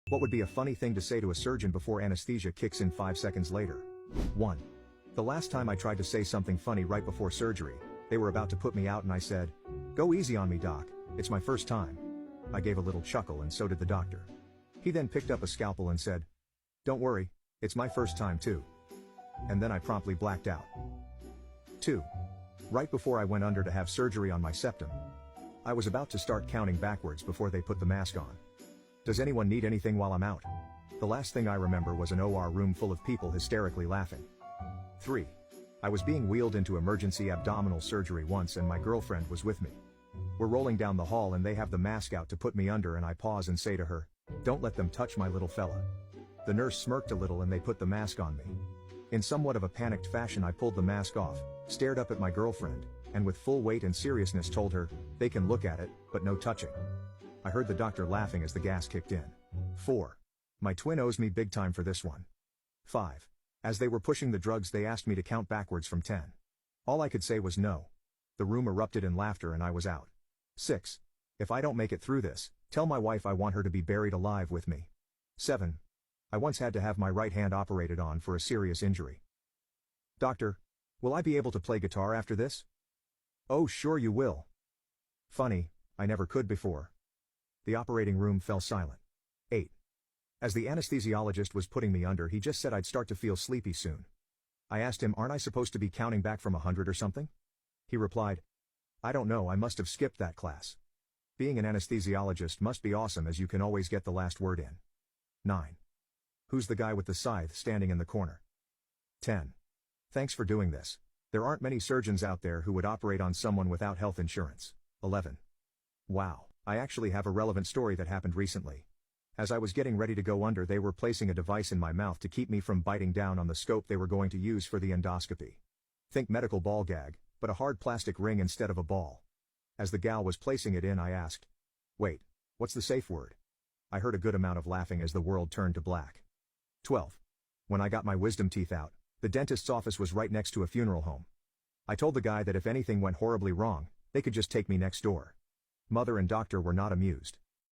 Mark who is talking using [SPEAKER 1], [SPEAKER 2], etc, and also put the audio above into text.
[SPEAKER 1] What would be a funny thing to say to a surgeon before anesthesia kicks in 5 seconds later? 1. The last time I tried to say something funny right before surgery, they were about to put me out and I said, "Go easy on me, doc, it's my first time." I gave a little chuckle and so did the doctor. He then picked up a scalpel and said, "Don't worry, it's my first time too." And then I promptly blacked out. 2. Right before I went under to have surgery on my septum, I was about to start counting backwards before they put the mask on. Does anyone need anything while I'm out? The last thing I remember was an OR room full of people hysterically laughing. 3. I was being wheeled into emergency abdominal surgery once and my girlfriend was with me. We're rolling down the hall and they have the mask out to put me under and I pause and say to her, "Don't let them touch my little fella." The nurse smirked a little and they put the mask on me. In somewhat of a panicked fashion I pulled the mask off, stared up at my girlfriend, and with full weight and seriousness told her, "They can look at it, but no touching." I heard the doctor laughing as the gas kicked in. 4. My twin owes me big time for this one. 5. As they were pushing the drugs they asked me to count backwards from 10. All I could say was no. The room erupted in laughter and I was out. 6. If I don't make it through this, tell my wife I want her to be buried alive with me. 7. I once had to have my right hand operated on for a serious injury. "Doctor, will I be able to play guitar after this?" "Oh sure you will." Funny, I never could before. The operating room fell silent. 8. As the anesthesiologist was putting me under he just said I'd start to feel sleepy soon. I asked him, "Aren't I supposed to be counting back from 100 or something?" He replied, "I don't know, I must have skipped that class." Being an anesthesiologist must be awesome as you can always get the last word in. 9. Who's the guy with the scythe standing in the corner? 10. Thanks for doing this. There aren't many surgeons out there who would operate on someone without health insurance. 11. Wow, I actually have a relevant story that happened recently. As I was getting ready to go under they were placing a device in my mouth to keep me from biting down on the scope they were going to use for the endoscopy. Think medical ball gag, but a hard plastic ring instead of a ball. As the gal was placing it in I asked, "Wait, what's the safe word?" I heard a good amount of laughing as the world turned to black. 12. When I got my wisdom teeth out, the dentist's office was right next to a funeral home. I told the guy that if anything went horribly wrong, they could just take me next door. Mother and doctor were not amused.